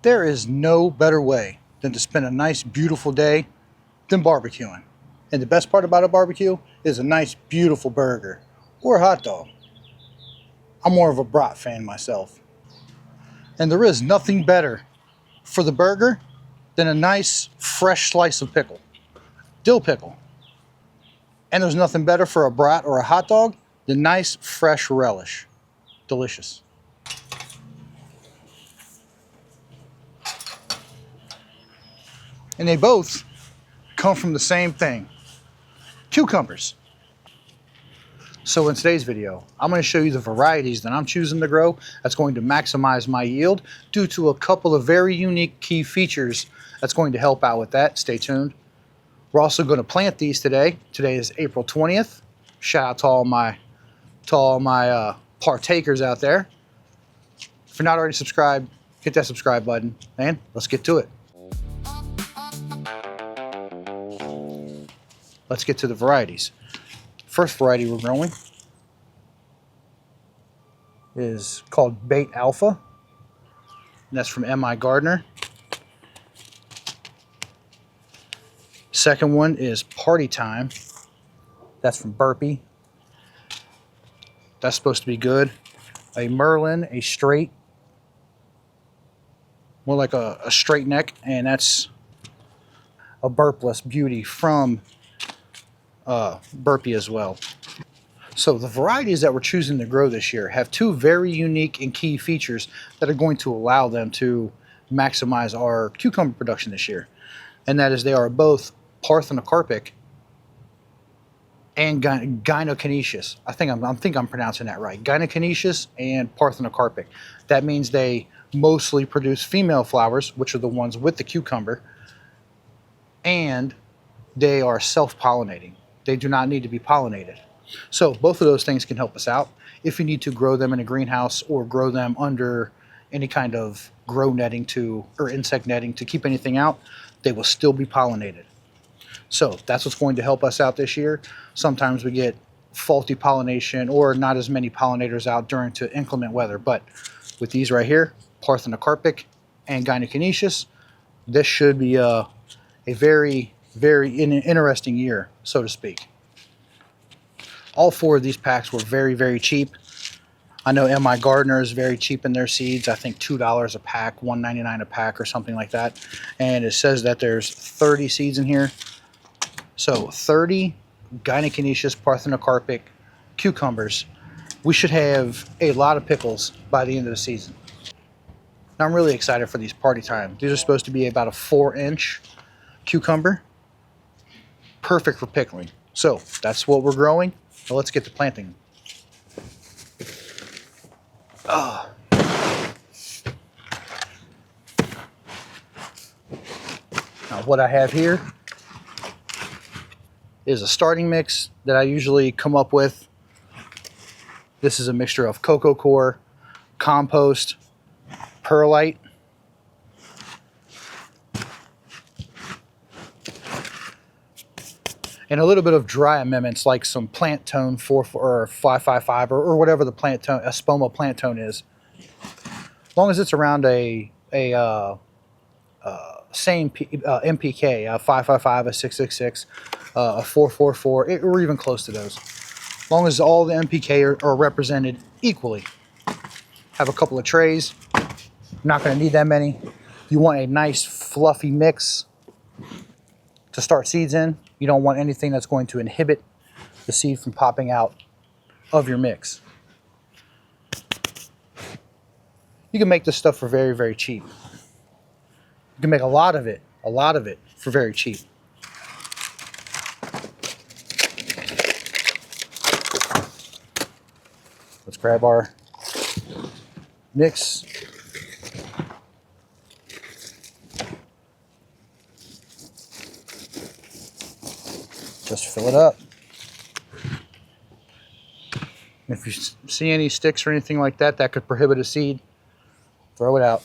There is no better way than to spend a nice, beautiful day than barbecuing. And the best part about a barbecue is a nice, beautiful burger or a hot dog. I'm more of a brat fan myself. And there is nothing better for the burger than a nice, fresh slice of pickle, dill pickle. And there's nothing better for a brat or a hot dog than nice, fresh relish. Delicious. And they both come from the same thing, cucumbers. So in today's video, I'm going to show you the varieties that I'm choosing to grow that's going to maximize my yield due to a couple of very unique key features that's going to help out with that. Stay tuned. We're also going to plant these today. Today is April 20th. Shout out to all my partakers out there. If you're not already subscribed, hit that subscribe button and let's get to it. Let's get to the varieties. First variety we're growing is called Beit Alpha, and that's from M.I. Gardner. Second one is Party Time. That's from Burpee. That's supposed to be good. A Merlin, a straight, more like a straight neck, and that's a Burpless Beauty from Burpee as well. So the varieties that we're choosing to grow this year have two very unique and key features that are going to allow them to maximize our cucumber production this year. And that is they are both parthenocarpic and gynoecious. I think I'm pronouncing that right. Gynoecious and parthenocarpic. That means they mostly produce female flowers, which are the ones with the cucumber, and they are self-pollinating. They do not need to be pollinated. So both of those things can help us out. If you need to grow them in a greenhouse or grow them under any kind of grow netting or insect netting to keep anything out, they will still be pollinated. So that's what's going to help us out this year. Sometimes we get faulty pollination or not as many pollinators out during inclement weather. But with these right here, parthenocarpic and gynoecious, this should be a very, very interesting year, so to speak. All four of these packs were very, very cheap. I know M.I. Gardner is very cheap in their seeds. I think $2 a pack, $1.99 a pack or something like that. And it says that there's 30 seeds in here. So 30 gynoecious parthenocarpic cucumbers. We should have a lot of pickles by the end of the season. Now I'm really excited for these Party Time. These are supposed to be about a 4-inch cucumber. Perfect for pickling. So that's what we're growing. Now let's get to planting. Now what I have here is a starting mix that I usually come up with. This is a mixture of cocoa coir, compost, perlite, and a little bit of dry amendments like some plant tone 555 or whatever the plant tone, Espoma plant tone is. As long as it's around a same MPK, a 555, a 666, a 444, or even close to those. As long as all the MPK are represented equally. Have a couple of trays. Not going to need that many. You want a nice fluffy mix to start seeds in. You don't want anything that's going to inhibit the seed from popping out of your mix. You can make this stuff for very, very cheap. You can make a lot of it for very cheap. Let's grab our mix. Just fill it up. If you see any sticks or anything like that that could prohibit a seed, throw it out.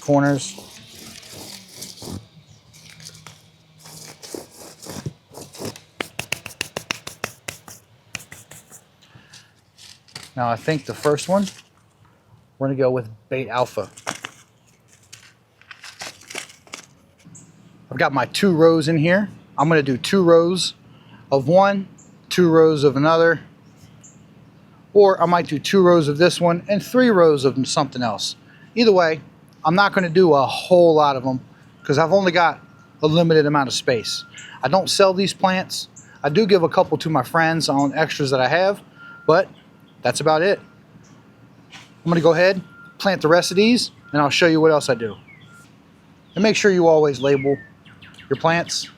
Corners. Now I think the first one We're going to go with Beit Alpha. I've got my 2 rows in here. I'm going to do 2 rows of one, 2 rows of another, or I might do 2 rows of this one and 3 rows of something else. Either way, I'm not going to do a whole lot of them because I've only got a limited amount of space. I don't sell these plants. I do give a couple to my friends on extras that I have, but that's about it. I'm going to go ahead, plant the rest of these, and I'll show you what else I do. And make sure you always label your plants.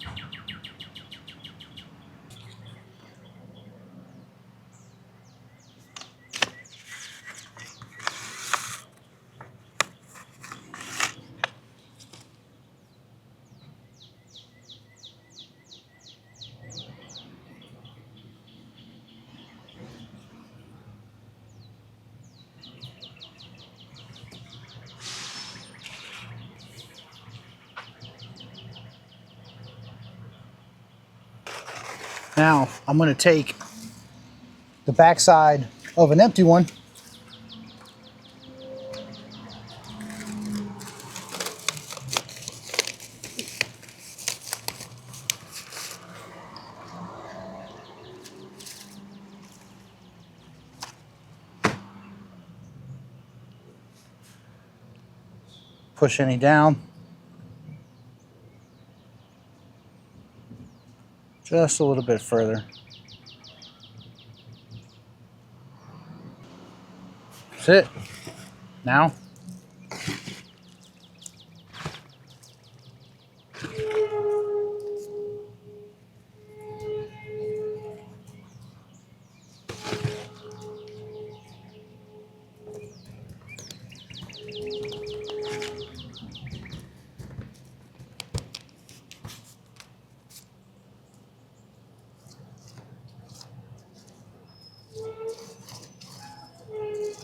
Now I'm going to take the backside of an empty one push any down. Just a little bit further. That's it. Now,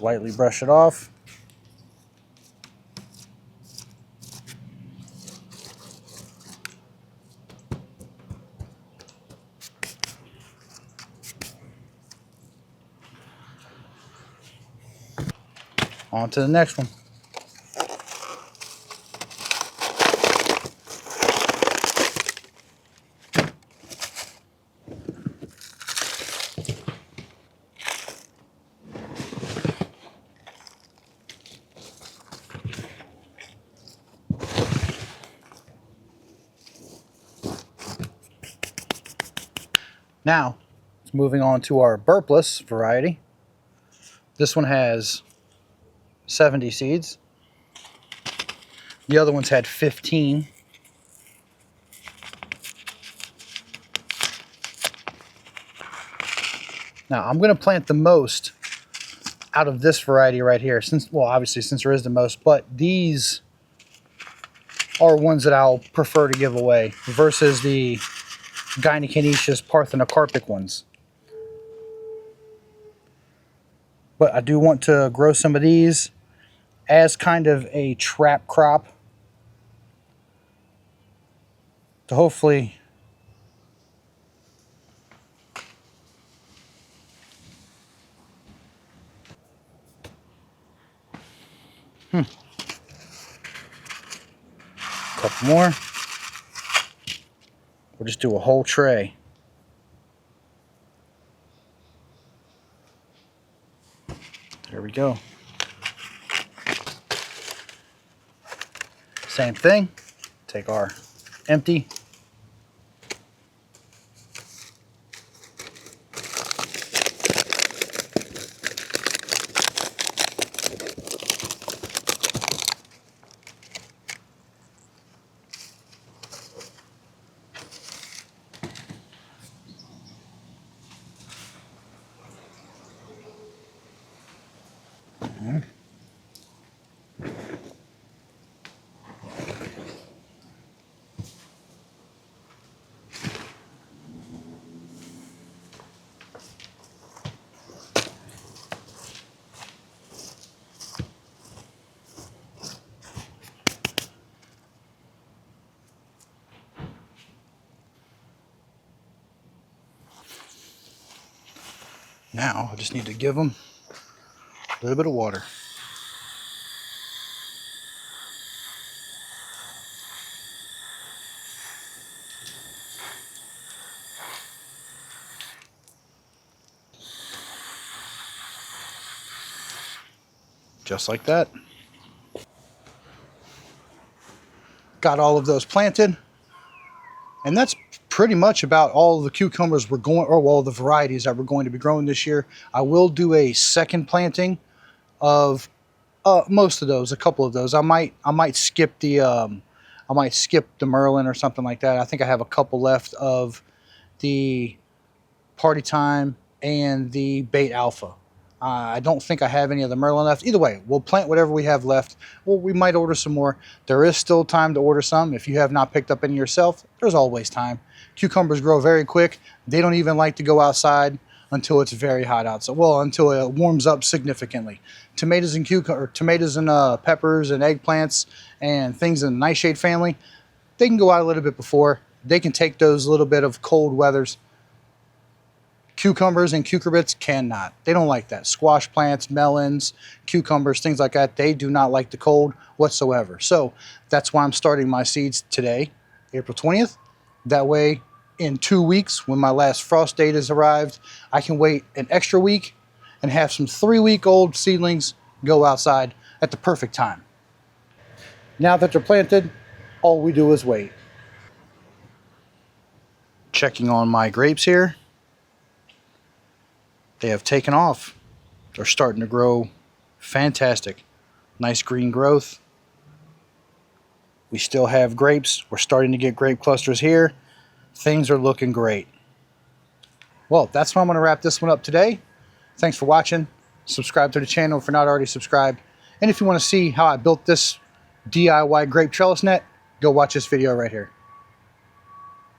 lightly brush it off. On to the next one. Now, moving on to our Burpless variety. This one has 70 seeds. The other ones had 15. Now, I'm going to plant the most out of this variety right here, since, well, obviously since there is the most, but these are ones that I'll prefer to give away versus the gynoecious parthenocarpic ones. But I do want to grow some of these as kind of a trap crop to hopefully couple more. We'll just do a whole tray. There we go. Same thing. Take our empty. Now I just need to give them a little bit of water. just like that. Got all of those planted. And that's pretty much about all the cucumbers we're going, or all the varieties that we're going to be growing this year. I will do a second planting of most of those, a couple of those. I might skip the Merlin or something like that. I think I have a couple left of the Party Time and the Beit Alpha. I don't think I have any of the Merlin left. Either way, we'll plant whatever we have left. Well, we might order some more. There is still time to order some. If you have not picked up any yourself, there's always time. Cucumbers grow very quick. They don't even like to go outside until it's very hot outside. Well, until it warms up significantly. Tomatoes and peppers and eggplants and things in the nightshade family, they can go out a little bit before. They can take those little bit of cold weathers. Cucumbers and cucurbits cannot. They don't like that. Squash plants, melons, cucumbers, things like that, they do not like the cold whatsoever. So that's why I'm starting my seeds today, April 20th. That way, in 2 weeks, when my last frost date has arrived, I can wait an extra week and have some 3-week-old seedlings go outside at the perfect time. Now that they're planted, all we do is wait. Checking on my grapes here. They have taken off. They're starting to grow fantastic. Nice green growth. We still have grapes. We're starting to get grape clusters here. Things are looking great. Well, that's why I'm going to wrap this one up today. Thanks for watching. Subscribe to the channel if you're not already subscribed. And if you want to see how I built this DIY grape trellis net, go watch this video right here.